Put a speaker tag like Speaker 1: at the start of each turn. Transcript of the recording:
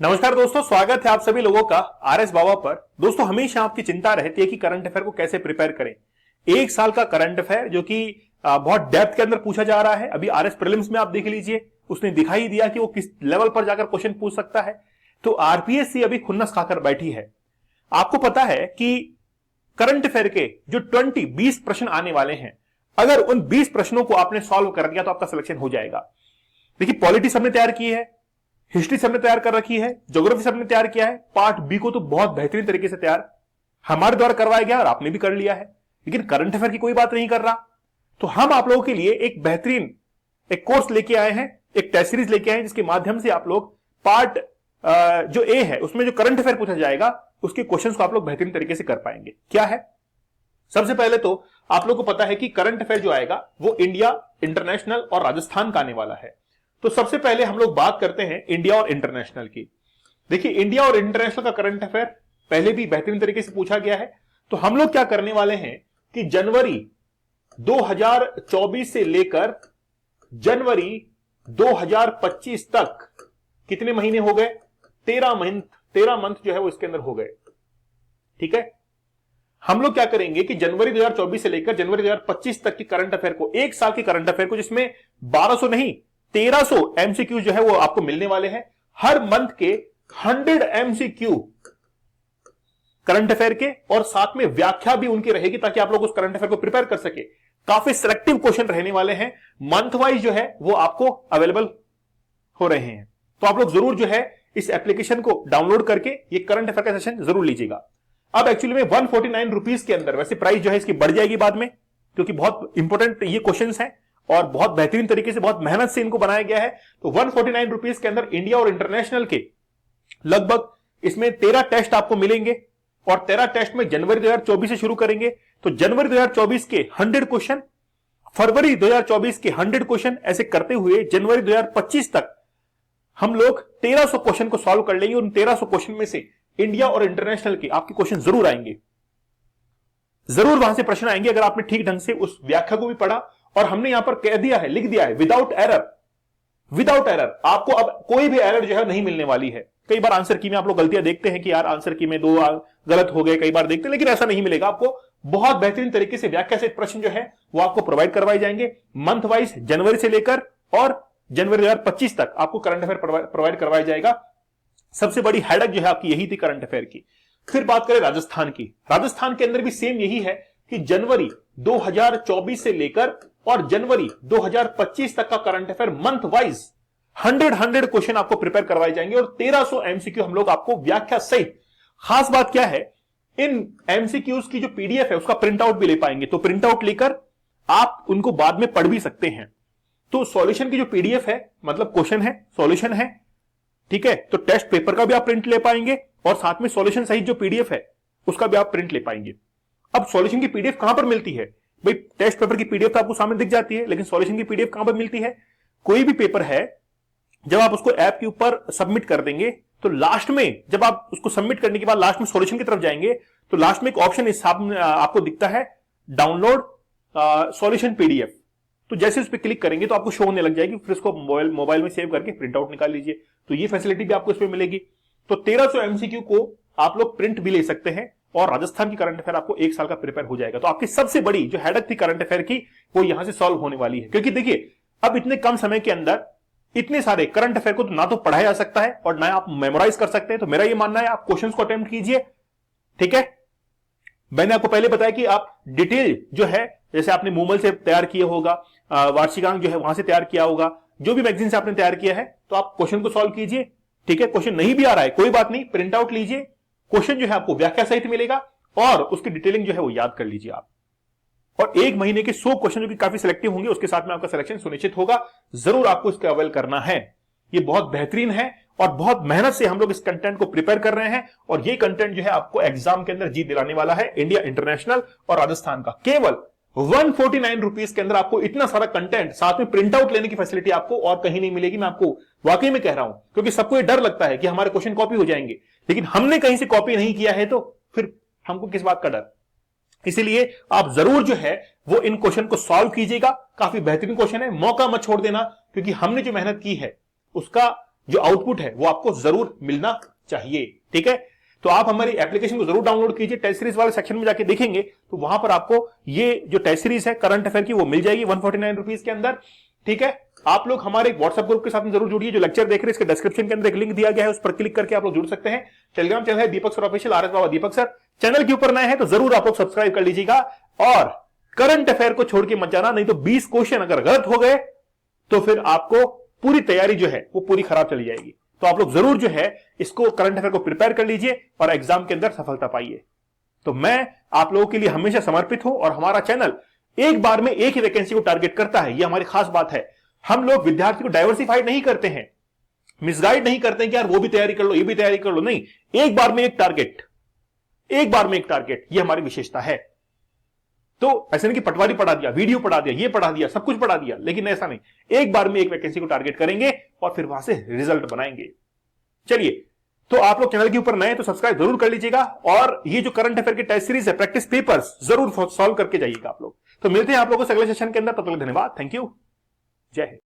Speaker 1: नमस्कार दोस्तों, स्वागत है आप सभी लोगों का आरएस बाबा पर। दोस्तों, हमेशा आपकी चिंता रहती है कि करंट अफेयर को कैसे प्रिपेयर करें। एक साल का करंट अफेयर जो कि बहुत डेप्थ के अंदर पूछा जा रहा है। अभी आरएस प्रीलिम्स में आप देख लीजिए, उसने दिखाई दिया कि वो किस लेवल पर जाकर क्वेश्चन पूछ सकता है। तो आरपीएससी अभी खुन्नस खाकर बैठी है। आपको पता है कि करंट अफेयर के जो 20 प्रश्न आने वाले हैं, अगर उन 20 प्रश्नों को आपने सॉल्व कर दिया तो आपका सिलेक्शन हो जाएगा। देखिए, पॉलिटी सबने तैयार की है, हिस्ट्री सबने तैयार कर रखी है, ज्योग्राफी सबने तैयार किया है, पार्ट बी को तो बहुत बेहतरीन तरीके से तैयार हमारे द्वारा करवाया गया और आपने भी कर लिया है। लेकिन करंट अफेयर की कोई बात नहीं कर रहा। तो हम आप लोगों के लिए एक बेहतरीन एक कोर्स लेके आए हैं, एक टेस्ट सीरीज लेके आए हैं, जिसके माध्यम से आप लोग पार्ट जो ए है उसमें जो करंट अफेयर पूछा जाएगा उसके क्वेश्चंस को आप लोग बेहतरीन तरीके से कर पाएंगे। क्या है, सबसे पहले तो आप लोग को पता है कि करंट अफेयर जो आएगा वो इंडिया, इंटरनेशनल और राजस्थान का आने वाला है। तो सबसे पहले हम लोग बात करते हैं इंडिया और इंटरनेशनल की। देखिए, इंडिया और इंटरनेशनल का करंट अफेयर पहले भी बेहतरीन तरीके से पूछा गया है। तो हम लोग क्या करने वाले हैं कि जनवरी 2024 से लेकर जनवरी 2025 तक कितने महीने हो गए? 13 मंथ जो है वो इसके अंदर हो गए। ठीक है, हम लोग क्या करेंगे कि जनवरी 2024 से लेकर जनवरी 2025 तक की करंट अफेयर को, एक साल की करंट अफेयर को, जिसमें 1200 नहीं 1300 एमसीक्यू जो है वो आपको मिलने वाले हैं। हर मंथ के 100 एमसीक्यू करंट अफेयर के, और साथ में व्याख्या भी उनकी रहेगी ताकि आप लोग उस करंट अफेयर को प्रिपेयर कर सके। काफी सिलेक्टिव क्वेश्चन रहने वाले हैं, मंथ वाइज जो है वो आपको अवेलेबल हो रहे हैं। तो आप लोग जरूर जो है इस एप्लीकेशन को डाउनलोड करके ये करंट अफेयर का सेशन जरूर लीजिएगा। अब एक्चुअली में 149 रुपीज के अंदर, वैसे प्राइस जो है इसकी बढ़ जाएगी बाद में, क्योंकि बहुत इंपॉर्टेंट ये क्वेश्चंस हैं और बहुत बेहतरीन तरीके से, बहुत मेहनत से इनको बनाया गया है। तो 149 रुपीज के अंदर इंडिया और इंटरनेशनल के लगभग इसमें 13 टेस्ट आपको मिलेंगे, और 13 टेस्ट में जनवरी 2024 से शुरू करेंगे। तो जनवरी 2024 के 100 क्वेश्चन, फरवरी 2024 के 100 क्वेश्चन, ऐसे करते हुए जनवरी 2025 तक हम लोग 1300 क्वेश्चन को सॉल्व कर लेंगे। उन 1300 क्वेश्चन में से इंडिया और इंटरनेशनल के आपके क्वेश्चन जरूर आएंगे, जरूर वहां से प्रश्न आएंगे, अगर आपने ठीक ढंग से उस व्याख्या को भी पढ़ा। और हमने यहां पर कह दिया है, लिख दिया है, विदाउट एरर। विदाउट एरर आपको अब कोई भी एरर जो है नहीं मिलने वाली है। कई बार आंसर की में आप लोग गलतियां देखते हैं कि यार आंसर की में 2 गलत हो गए, कई बार देखते हैं, लेकिन ऐसा नहीं मिलेगा आपको। बहुत बेहतरीन तरीके से व्याख्या से प्रश्न जो है वो आपको प्रोवाइड करवाए जाएंगे मंथ वाइज, जनवरी से लेकर और जनवरी 2025 तक आपको करंट अफेयर प्रोवाइड करवाया जाएगा। सबसे बड़ी हेडक जो है आपकी यही थी करंट अफेयर की। फिर बात करें राजस्थान की। राजस्थान के अंदर भी सेम यही है कि जनवरी 2024 से लेकर और जनवरी 2025 तक का current affair month wise 100 question आपको प्रिपेयर करवाए जाएंगे, और 1300 एमसीक्यू हम लोग आपको व्याख्या सहित। खास बात क्या है, इन एमसीक्यूज की जो पीडीएफ है उसका प्रिंट आउट भी ले पाएंगे। तो प्रिंट आउट लेकर आप उनको बाद में पढ़ भी सकते हैं। तो सॉल्यूशन की जो पीडीएफ है, मतलब क्वेश्चन है, सॉल्यूशन है, ठीक है, तो टेस्ट पेपर का भी आप प्रिंट ले पाएंगे, और साथ में सॉल्यूशन सहित जो पीडीएफ है उसका भी आप प्रिंट ले पाएंगे। अब सॉल्यूशन की पीडीएफ कहां पर मिलती है भाई? टेस्ट पेपर की पीडीएफ तो आपको सामने दिख जाती है, लेकिन सॉल्यूशन की पीडीएफ कहां पर मिलती है? कोई भी पेपर है, जब आप उसको ऐप के ऊपर सबमिट कर देंगे तो लास्ट में, जब आप उसको सबमिट करने के बाद लास्ट में सॉल्यूशन की तरफ जाएंगे तो लास्ट में एक ऑप्शन इस आपको दिखता है, डाउनलोड सॉल्यूशन पीडीएफ। तो जैसे उस पर क्लिक करेंगे तो आपको शो होने लग जाएगी, फिर उसको मोबाइल में सेव करके प्रिंट आउट निकाल लीजिए। तो ये फैसिलिटी भी आपको इसमें मिलेगी। तो 1300 एमसीक्यू को आप लोग प्रिंट भी ले सकते हैं, और राजस्थान की करंट अफेयर आपको एक साल का प्रिपेयर हो जाएगा। तो आपकी सबसे बड़ी जो हेडक थी करंट अफेयर की, वो यहां से सॉल्व होने वाली है। क्योंकि देखिए, अब इतने कम समय के अंदर इतने सारे करंट अफेयर को तो ना तो पढ़ाया जा सकता है और ना आप मेमोराइज कर सकते हैं। तो मेरा ये मानना है आप क्वेश्चंस को अटेम्प्ट कीजिए। ठीक है, मैंने आपको पहले बताया कि आप डिटेल जो है, जैसे आपने मूमल से तैयार किया होगा, वार्षिकांक जो है वहां से तैयार किया होगा, जो भी मैगजीन से आपने तैयार किया है, तो आप क्वेश्चन को सॉल्व कीजिए। ठीक है, क्वेश्चन नहीं भी आ रहा है कोई बात नहीं, प्रिंट आउट लीजिए, क्वेश्चन जो है आपको व्याख्या सहित मिलेगा, और उसकी डिटेलिंग जो है वो याद कर लीजिए आप। और एक महीने के 100 क्वेश्चन जो कि काफी सिलेक्टिव होंगे, उसके साथ में आपका सिलेक्शन सुनिश्चित होगा। जरूर आपको इसका अवेल करना है। ये बहुत बेहतरीन है और बहुत मेहनत से हम लोग इस कंटेंट को प्रिपेयर कर रहे हैं, और ये कंटेंट जो है आपको एग्जाम के अंदर जीत दिलाने वाला है। इंडिया, इंटरनेशनल और राजस्थान का केवल 149 रुपीज के अंदर आपको इतना सारा कंटेंट, साथ में प्रिंट आउट लेने की फैसिलिटी आपको और कहीं नहीं मिलेगी। मैं आपको वाकई में कह रहा हूं, क्योंकि सबको ये डर लगता है कि हमारे क्वेश्चन कॉपी हो जाएंगे, लेकिन हमने कहीं से कॉपी नहीं किया है तो फिर हमको किस बात का डर। इसीलिए आप जरूर जो है वो इन क्वेश्चन को सॉल्व कीजिएगा। काफी बेहतरीन क्वेश्चन है, मौका मत छोड़ देना, क्योंकि हमने जो मेहनत की है उसका जो आउटपुट है वो आपको जरूर मिलना चाहिए। ठीक है, तो आप हमारी एप्लीकेशन को जरूर डाउनलोड कीजिए। टेस्ट सीरीज वाले सेक्शन में जाके देखेंगे तो वहां पर आपको ये जो टेस्ट सीरीज है करंट अफेयर की वो मिल जाएगी 149 रुपीज के अंदर। ठीक है, आप लोग हमारे व्हाट्सएप ग्रुप के साथ में जरूर जुड़िए। जो लेक्चर देख रहे हैं इसके डिस्क्रिप्शन के अंदर एक लिंक दिया गया है, उस पर क्लिक करके आप लोग जुड़ सकते हैं। टेलीग्राम चैनल है दीपक सर ऑफिशियल, RS बाबा दीपक सर। चैनल के ऊपर नए हैं तो जरूर आप लोग सब्सक्राइब कर लीजिएगा और करंट अफेयर को छोड़ के मत जाना, नहीं तो 20 क्वेश्चन अगर गलत हो गए तो फिर आपको पूरी तैयारी जो है वो पूरी खराब चली जाएगी। तो आप लोग जरूर जो है इसको करंट अफेयर को प्रिपेयर कर लीजिए और एग्जाम के अंदर सफलता पाइए। तो मैं आप लोगों के लिए हमेशा समर्पित हूं और हमारा चैनल एक बार में एक ही वैकेंसी को टारगेट करता है, यह हमारी खास बात है। हम लोग विद्यार्थी को डाइवर्सिफाइड नहीं करते हैं, मिसगाइड नहीं करते हैं कि यार वो भी तैयारी कर लो ये भी तैयारी कर लो, नहीं, एक बार में एक टारगेट, एक बार में एक टारगेट, यह हमारी विशेषता है। तो ऐसे नहीं कि पटवारी पढ़ा दिया, वीडियो पढ़ा दिया, ये पढ़ा दिया, सब कुछ पढ़ा दिया, लेकिन ऐसा नहीं, एक बार में एक वैकेंसी को टारगेट करेंगे और फिर वहां से रिजल्ट बनाएंगे। चलिए, तो आप लोग चैनल के ऊपर नए तो सब्सक्राइब जरूर कर लीजिएगा और ये जो करंट अफेयर की टेस्ट सीरीज है प्रैक्टिस पेपर्स जरूर सॉल्व करके जाइएगा आप लोग। तो मिलते हैं आप लोगों से अगले सेशन के अंदर, तब तक धन्यवाद, थैंक यू, जय हिंद।